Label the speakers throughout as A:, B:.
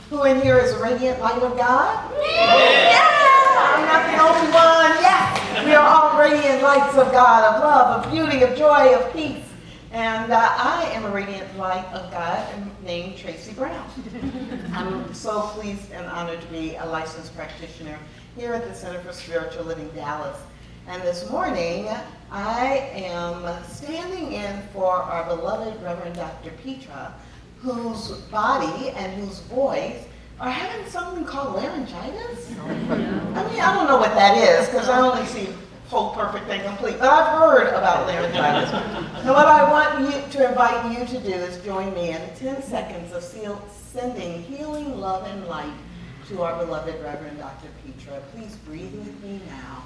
A: Who in here is a radiant light of God? Yeah! I'm not the only one. Yes! We are all radiant lights of God, of love, of beauty, of joy, of peace. And I am a radiant light of God named Tracy Brown. I'm so pleased and honored to be a licensed practitioner here at the Center for Spiritual Living Dallas. And this morning, I am standing in for our beloved Reverend Dr. Petra, whose body and whose voice are having something called laryngitis. I mean, I don't know what that is, because I only see whole, perfect, and complete, but I've heard about laryngitis. So what I want you to invite you to do is join me in 10 seconds of sending healing, love, and light to our beloved Reverend Dr. Petra. Please breathe with me now.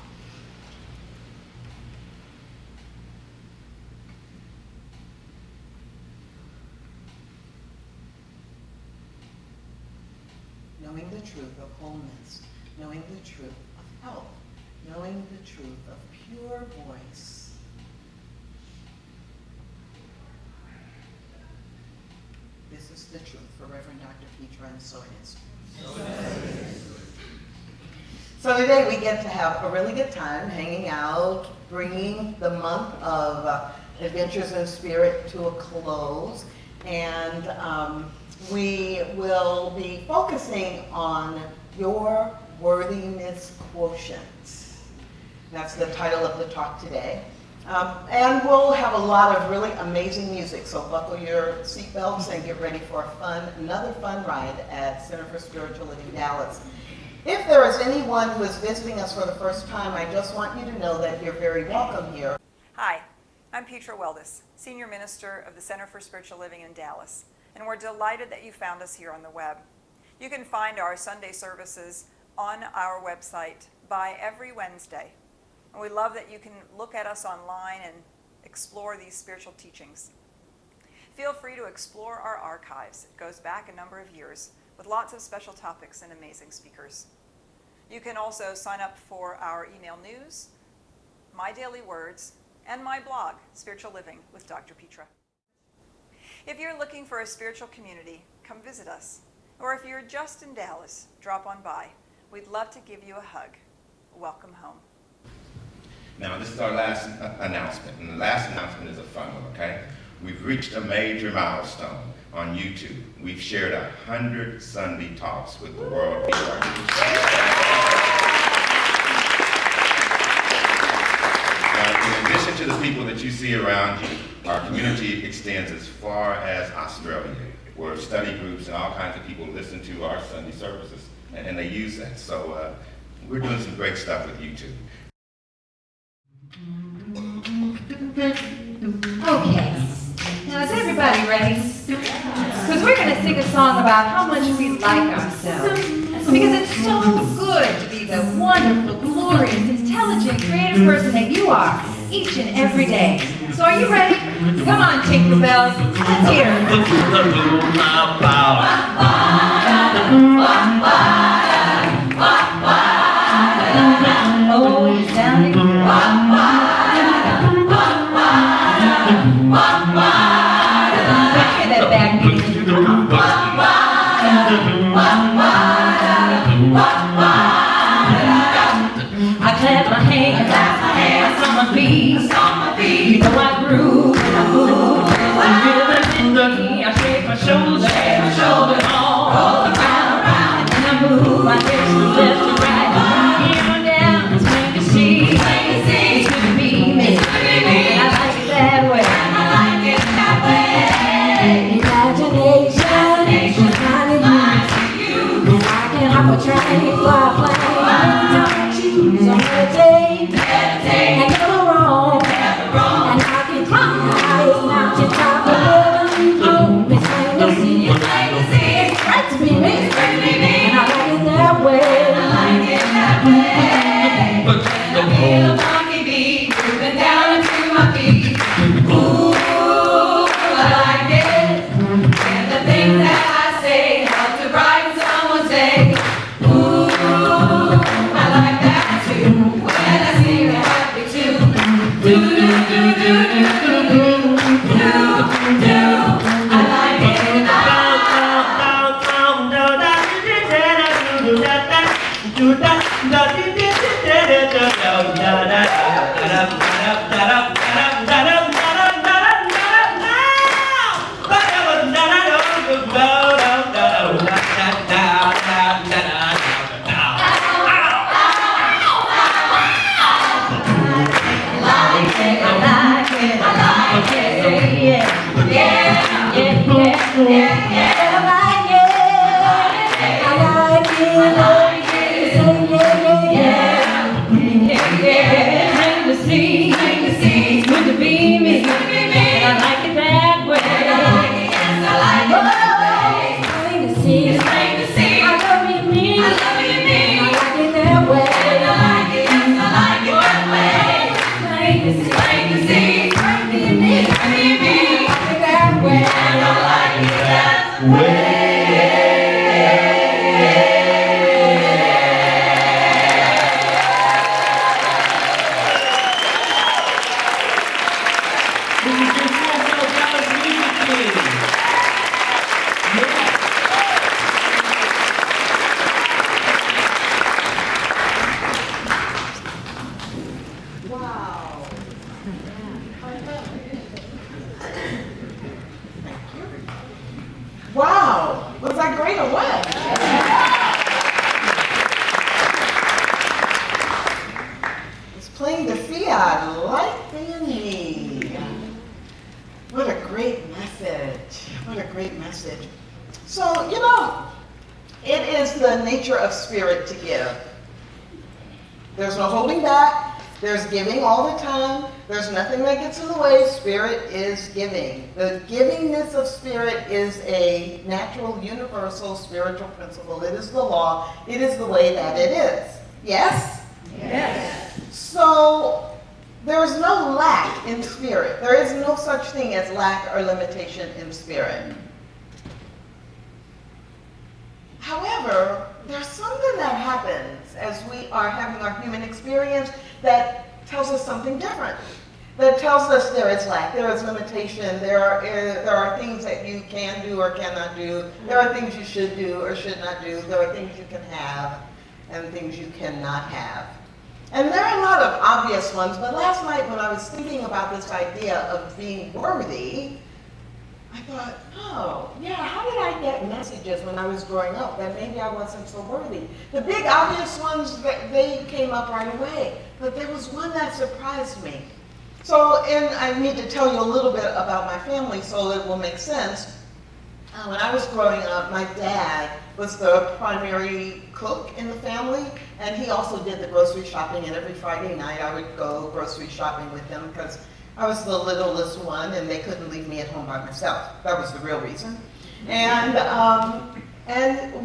A: Knowing the truth of wholeness, knowing the truth of health, knowing the truth of pure voice. This is the truth for Reverend Dr. Petra, and so it is. So today we get to have a really good time hanging out, bringing the month of Adventures in Spirit to a close, and we will be focusing on your Worthiness Quotient. That's the title of the talk today. And we'll have a lot of really amazing music, so buckle your seatbelts and get ready for another fun ride at Center for Spiritual Living Dallas. If there is anyone who is visiting us for the first time, I just want you to know that you're very welcome here.
B: Hi, I'm Petra Weldis, Senior Minister of the Center for Spiritual Living in Dallas, and we're delighted that you found us here on the web. You can find our Sunday services on our website by every Wednesday. And we love that you can look at us online and explore these spiritual teachings. Feel free to explore our archives. It goes back a number of years with lots of special topics and amazing speakers. You can also sign up for our email news, My Daily Words, and my blog, Spiritual Living with Dr. Petra. If you're looking for a spiritual community, come visit us. Or if you're just in Dallas, drop on by. We'd love to give you a hug. Welcome home.
C: Now, this is our last announcement, and the last announcement is a fun one, okay? We've reached a major milestone on YouTube. We've shared 100 Sunday talks with the world. In addition to the people that you see around you, our community extends as far as Australia, where study groups and all kinds of people listen to our Sunday services, and they use that. So we're doing some great stuff with YouTube.
D: Okay, now is everybody ready? Because we're going to sing a song about how much we like ourselves. Because it's so good to be the wonderful, glorious, intelligent, creative person that you are each and every day. So are you ready? Come on, Tinkerbells. Let's hear it. Oh, you sounding good. Hear that back beat. I clap my hands on my feet. You know I groove and I move. The rhythm in the key. I shake my shoulders all around. And then I move my hips from left to right. Here and down, it's plain to see. It's good to be me. And I like it that way. Imagination is kind of you. I can hop a train, fly a plane. Don't choose on meditate and never wrong. And I can climb the highest mountain top of heaven. Oh, it's plain to see. It's right to be me. And I like it that way. The feel of funky beat moving down into my feet. Ooh, I like it. And the things that I say help to brighten someone's day. Ooh.
A: Wow. Wow. Was that great or what? It's plain to see I like being me. What a great message. What a great message. So, you know, it is the nature of spirit to give. There's no holding back. There's giving all the time. There's nothing that gets in the way. Spirit is giving. The givingness of spirit is a natural, universal, spiritual principle. It is the law. It is the way that it is. Yes?
B: Yes.
A: So, there is no lack in spirit. There is no such thing as lack or limitation in spirit. However, there's something that happens as we are having our human experience that tells us something different. That tells us there is lack, there is limitation, there are things that you can do or cannot do, there are things you should do or should not do, there are things you can have and things you cannot have. And there are a lot of obvious ones, but last night when I was thinking about this idea of being worthy, I thought, oh, yeah, how did I get messages when I was growing up that maybe I wasn't so worthy? The big obvious ones, they came up right away, but there was one that surprised me. So, and I need to tell you a little bit about my family so it will make sense. When I was growing up, my dad was the primary cook in the family, and he also did the grocery shopping, and every Friday night I would go grocery shopping with him because I was the littlest one, and they couldn't leave me at home by myself. That was the real reason. And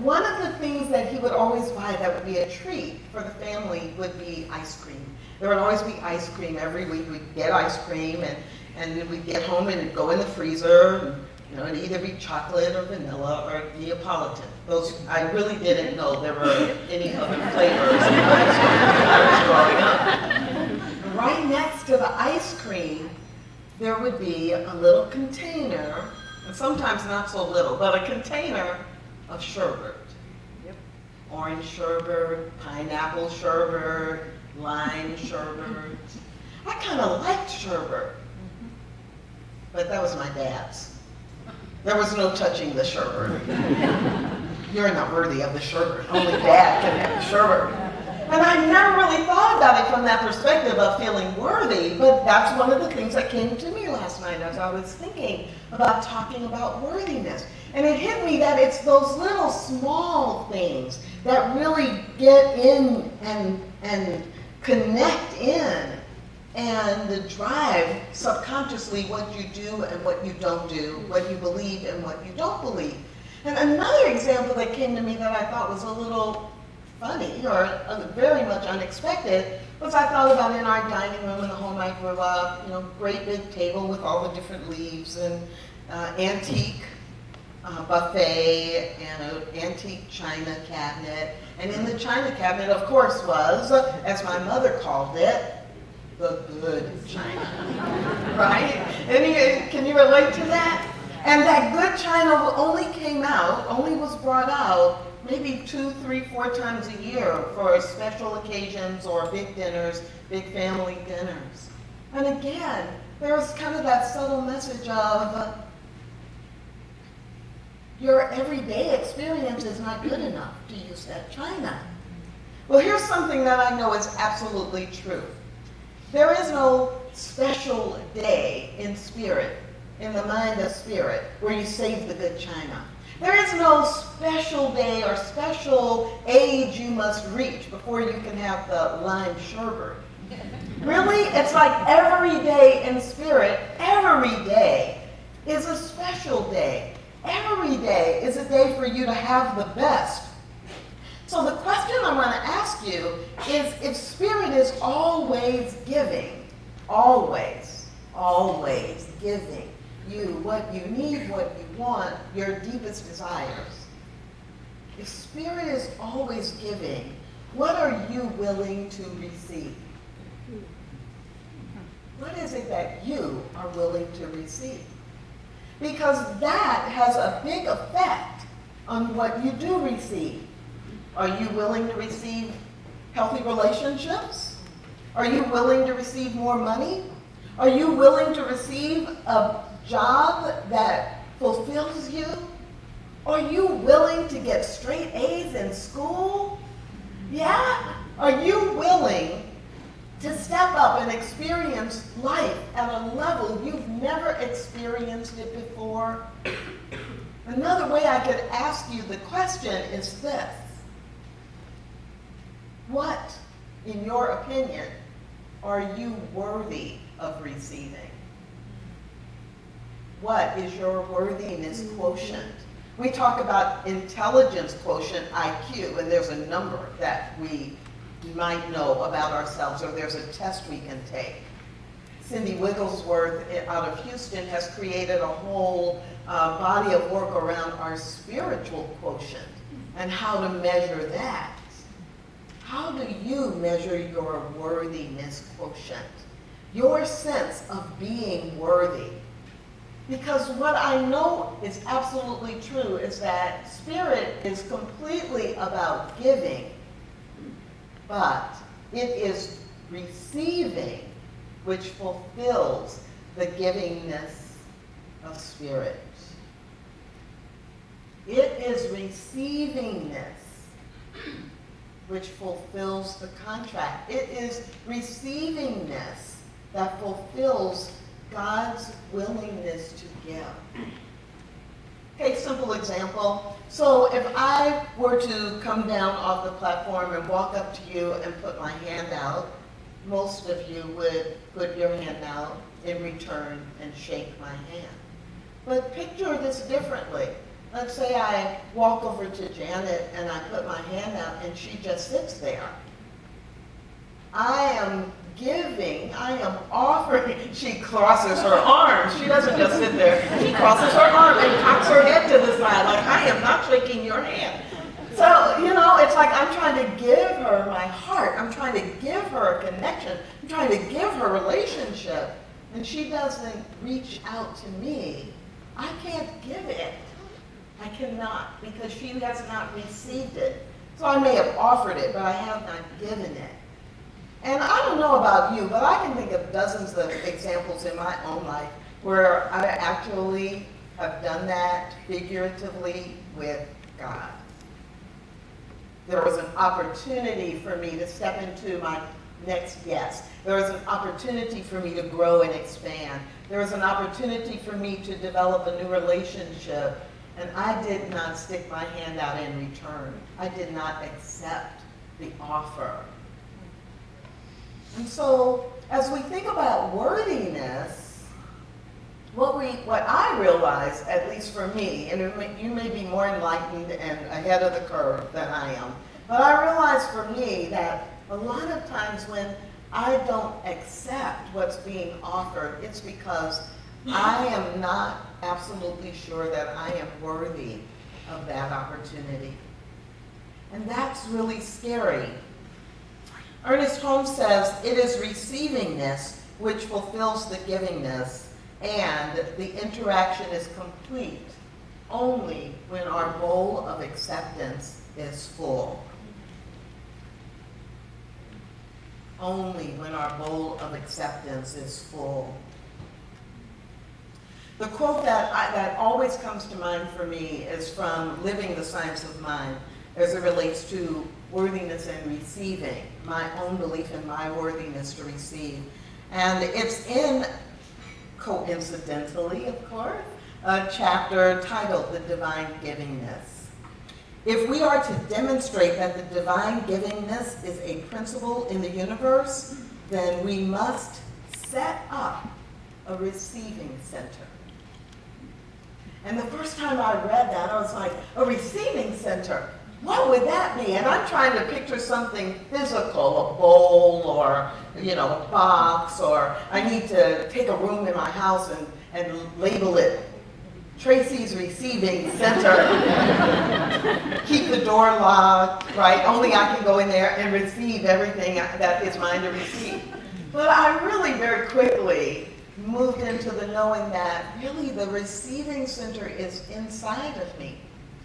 A: one of the things that he would always buy that would be a treat for the family would be ice cream. There would always be ice cream every week. We'd get ice cream, and then we'd get home and it'd go in the freezer. And, you know, it'd either be chocolate or vanilla or Neapolitan. Those, I really didn't know there were any other flavors in ice cream when I was growing up. Right next to the ice cream, there would be a little container, and sometimes not so little, but a container of sherbet. Yep. Orange sherbet, pineapple sherbet, lime sherbet. I kind of liked sherbet, but that was my dad's. There was no touching the sherbet. You're not worthy of the sherbet. Only Dad can have the sherbet. And I never really thought about it from that perspective of feeling worthy, but that's one of the things that came to me last night as I was thinking about talking about worthiness. And it hit me that it's those little small things that really get in and connect in and drive subconsciously what you do and what you don't do, what you believe and what you don't believe. And another example that came to me that I thought was a little funny or very much unexpected was I thought about in our dining room in the home I grew up, you know, great big table with all the different leaves and antique buffet and an antique china cabinet. And in the china cabinet, of course, was, as my mother called it, the good china, right? Can you relate to that? And that good china only was brought out maybe 2, 3, 4 times a year for special occasions or big dinners, big family dinners. And again, there's kind of that subtle message of your everyday experience is not good enough to use that china. Well, here's something that I know is absolutely true. There is no special day in spirit, in the mind of spirit, where you save the good china. There is no special day or special age you must reach before you can have the lime sherbet. Really, it's like every day in spirit, every day is a special day. Every day is a day for you to have the best. So the question I want to ask you is, if spirit is always giving, always giving you what you need, what you want, your deepest desires. If spirit is always giving, what are you willing to receive? What is it that you are willing to receive? Because that has a big effect on what you do receive. Are you willing to receive healthy relationships? Are you willing to receive more money? Are you willing to receive a job that fulfills you? Are you willing to get straight A's in school? Yeah? Are you willing to step up and experience life at a level you've never experienced it before? Another way I could ask you the question is this. What, in your opinion, are you worthy of receiving? What is your worthiness quotient? We talk about intelligence quotient, IQ, and there's a number that we might know about ourselves, or there's a test we can take. Cindy Wigglesworth out of Houston has created a whole body of work around our spiritual quotient and how to measure that. How do you measure your worthiness quotient? Your sense of being worthy. Because what I know is absolutely true is that spirit is completely about giving, but it is receiving which fulfills the givingness of spirit. It is receivingness which fulfills the contract. It is receivingness that fulfills God's willingness to give. Okay, simple example. So if I were to come down off the platform and walk up to you and put my hand out, most of you would put your hand out in return and shake my hand. But picture this differently. Let's say I walk over to Janet and I put my hand out and she just sits there. I am giving, I am offering. She crosses her arms. She doesn't just sit there. She crosses her arm and cocks her head to the side like, I am not shaking your hand. So, you know, it's like I'm trying to give her my heart. I'm trying to give her a connection. I'm trying to give her a relationship. And she doesn't reach out to me. I can't give it. I cannot, because she has not received it. So I may have offered it, but I have not given it. And I don't know about you, but I can think of dozens of examples in my own life where I actually have done that figuratively with God. There was an opportunity for me to step into my next guest. There was an opportunity for me to grow and expand. There was an opportunity for me to develop a new relationship. And I did not stick my hand out in return. I did not accept the offer. And so, as we think about worthiness, what I realize, at least for me, and you may be more enlightened and ahead of the curve than I am, but I realize for me that a lot of times when I don't accept what's being offered, it's because I am not absolutely sure that I am worthy of that opportunity. And that's really scary. Ernest Holmes says, it is receivingness which fulfills the givingness And the interaction is complete only when our bowl of acceptance is full. Only when our bowl of acceptance is full. The quote that always comes to mind for me is from Living the Science of Mind as it relates to worthiness and receiving, my own belief in my worthiness to receive. And it's in, coincidentally, of course, a chapter titled The Divine Givingness. If we are to demonstrate that the divine givingness is a principle in the universe, then we must set up a receiving center. And the first time I read that, I was like, a receiving center? What would that be? And I'm trying to picture something physical, a bowl or, a box, or I need to take a room in my house and label it Tracy's Receiving Center. Keep the door locked, right? Only I can go in there and receive everything that is mine to receive. But I really very quickly moved into the knowing that really the receiving center is inside of me.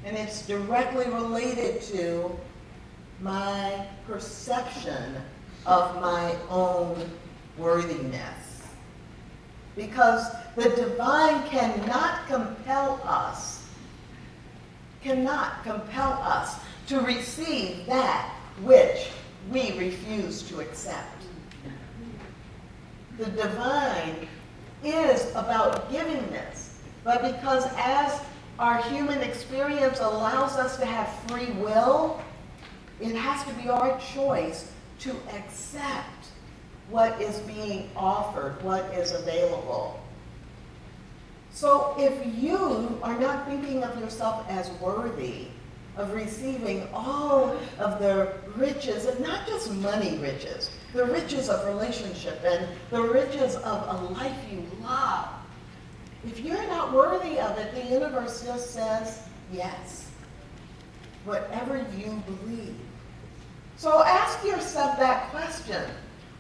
A: And it's directly related to my perception of my own worthiness. Because the divine cannot compel us to receive that which we refuse to accept. The divine is about givingness, but because as our human experience allows us to have free will, it has to be our choice to accept what is being offered, what is available. So if you are not thinking of yourself as worthy of receiving all of the riches, and not just money riches, the riches of relationship and the riches of a life you love, if you're not worthy of it, the universe just says yes, whatever you believe. So ask yourself that question.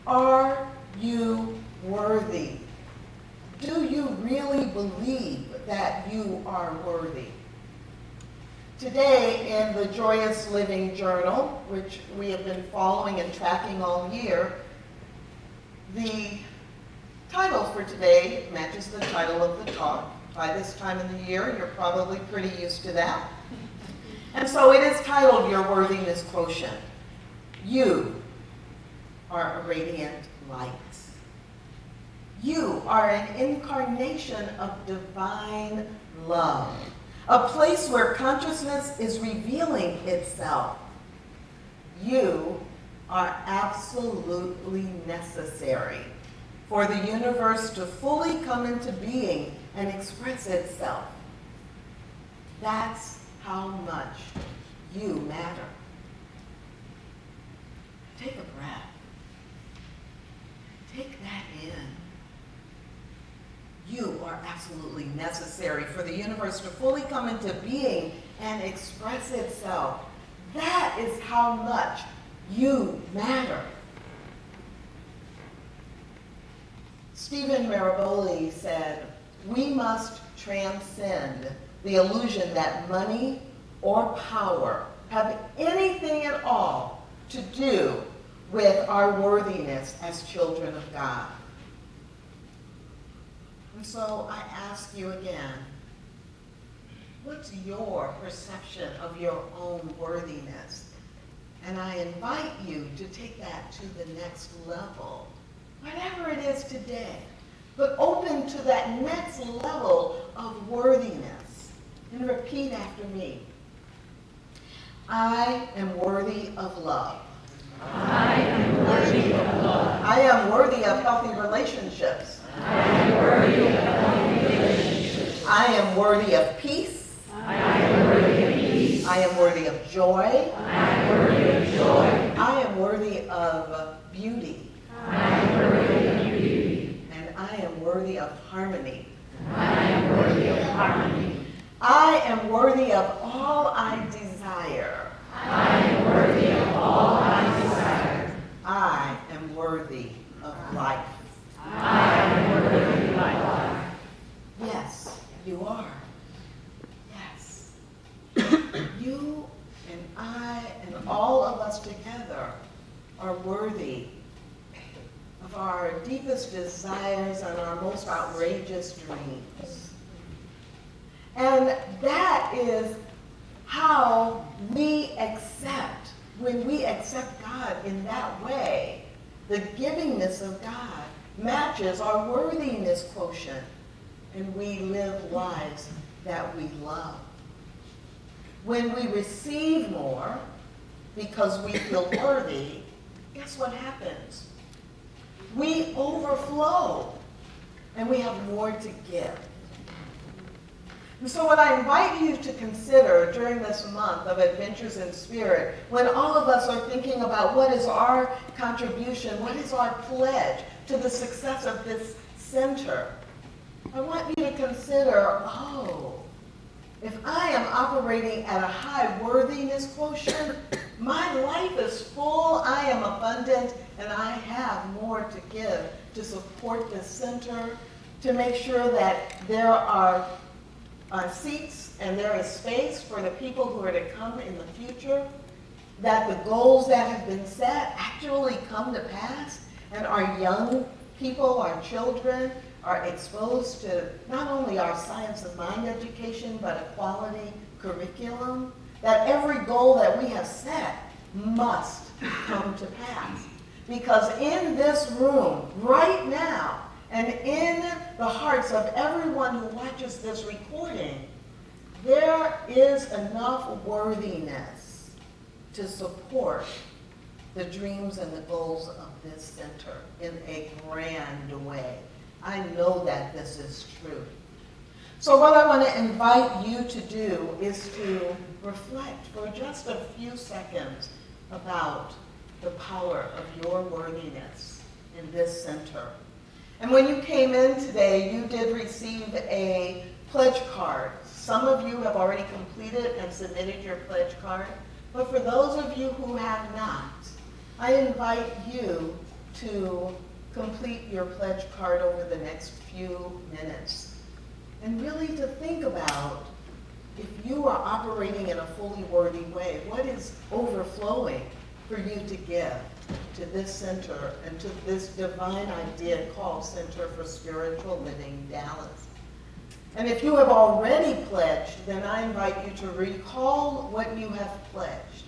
A: Are you worthy? Do you really believe that you are worthy? Today in the Joyous Living Journal, which we have been following and tracking all year, the title for today matches the title of the talk. By this time in the year, you're probably pretty used to that. And so it is titled Your Worthiness Quotient. You are a radiant light. You are an incarnation of divine love, a place where consciousness is revealing itself. You are absolutely necessary for the universe to fully come into being and express itself. That's how much you matter. Take a breath. Take that in. You are absolutely necessary for the universe to fully come into being and express itself. That is how much you matter. Stephen Maraboli said, we must transcend the illusion that money or power have anything at all to do with our worthiness as children of God. And so I ask you again, what's your perception of your own worthiness? And I invite you to take that to the next level, whatever it is today, but open to that next level of worthiness. And repeat after me. I am worthy of love.
D: I am worthy of love.
A: I am worthy of healthy relationships.
D: I am worthy of healthy relationships.
A: I am worthy of peace.
D: I am worthy of peace.
A: I am worthy of joy.
D: I am worthy of joy.
A: I am worthy of beauty.
D: I am worthy of beauty.
A: And I am worthy of harmony.
D: I am worthy of harmony.
A: I am worthy of all I desire.
D: I am worthy of all I desire.
A: I am worthy of life.
D: I am worthy of life.
A: and all of us together are worthy of our deepest desires and our most outrageous dreams. And that is how we accept, when we accept God in that way, the givingness of God matches our worthiness quotient, and we live lives that we love. When we receive more because we feel worthy, guess what happens? We overflow, and we have more to give. And so what I invite you to consider during this month of Adventures in Spirit, when all of us are thinking about what is our contribution, what is our pledge to the success of this center, I want you to consider, if I am operating at a high worthiness quotient, my life is full, I am abundant, and I have more to give to support this center, to make sure that there are seats and there is space for the people who are to come in the future, that the goals that have been set actually come to pass, and our young people, our children, are exposed to not only our science of mind education, but a quality curriculum, that every goal that we have set must come to pass. Because in this room, right now, and in the hearts of everyone who watches this recording, there is enough worthiness to support the dreams and the goals of this center in a grand way. I know that this is true. So what I want to invite you to do is to reflect for just a few seconds about the power of your worthiness in this center. And when you came in today, you did receive a pledge card. Some of you have already completed and submitted your pledge card, but for those of you who have not, I invite you to complete your pledge card over the next few minutes, and really to think about, if you are operating in a fully worthy way, what is overflowing for you to give to this center and to this divine idea called Center for Spiritual Living Dallas. And if you have already pledged, then I invite you to recall what you have pledged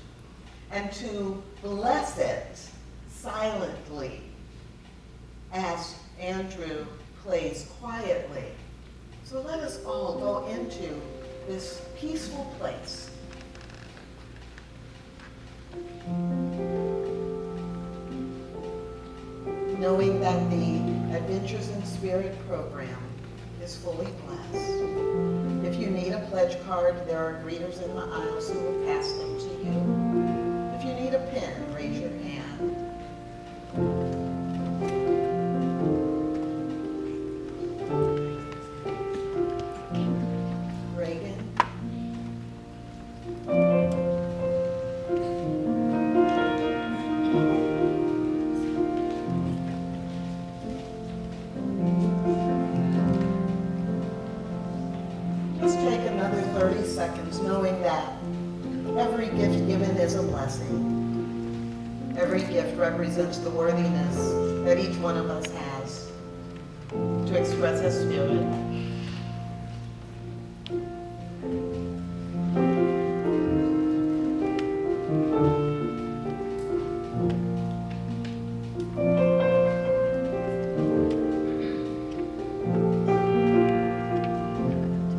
A: and to bless it silently as Andrew plays quietly. So let us all go into this peaceful place. Knowing that the Adventures in Spirit program is fully blessed. If you need a pledge card, there are greeters in the aisles who will pass them to you. If you need a pen, raise your hand. Knowing that every gift given is a blessing. Every gift represents the worthiness that each one of us has to express his spirit.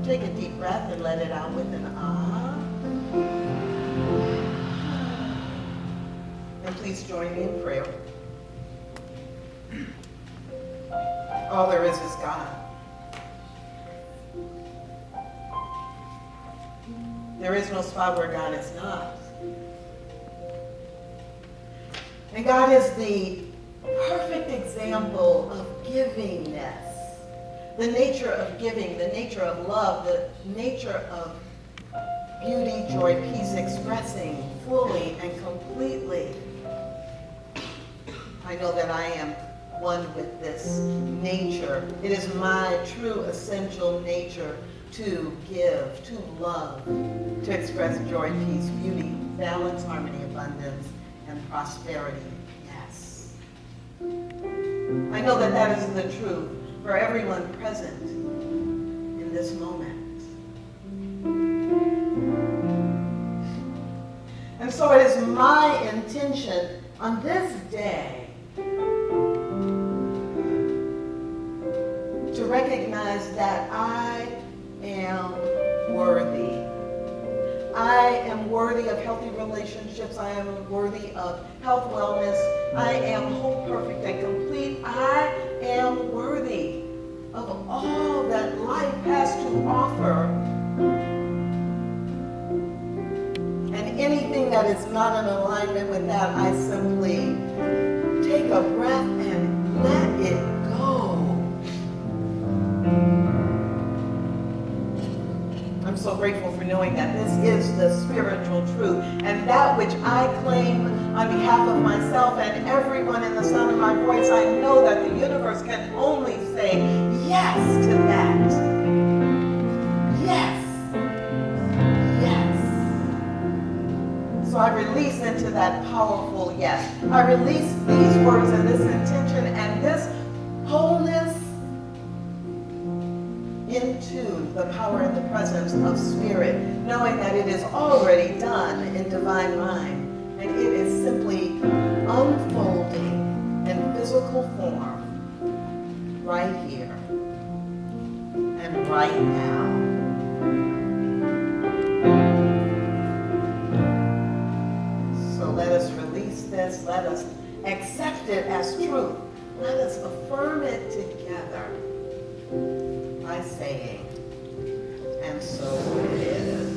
A: Take a deep breath and let it out with an ah. And please join me in prayer. All there is God. There is no spot where God is not. And God is the perfect example of givingness. The nature of giving, the nature of love, the nature of beauty, joy, peace, expressing fully and completely. I know that I am one with this nature. It is my true essential nature to give, to love, to express joy, peace, beauty, balance, harmony, abundance, and prosperity. Yes. I know that that is the truth for everyone present in this moment. And so it is my intention on this day to recognize that I am worthy. I am worthy of healthy relationships. I am worthy of health, wellness. I am whole, perfect, and complete. I am worthy of all that life has to offer. And anything that is not in alignment with that, I simply take a breath and let it go. I'm so grateful for knowing that this is the spiritual truth, and that which I claim on behalf of myself and everyone in the sound of my voice, I know that the universe can only say yes to that. Yes. Yes. So I release into that powerful yes. I release these words and this intention and this wholeness into the power and the presence of spirit, knowing that it is already done in divine mind, and it is simply unfolding in physical form right here and right now. So let us release this, let us accept it as truth, let us affirm it together by saying, and so it is.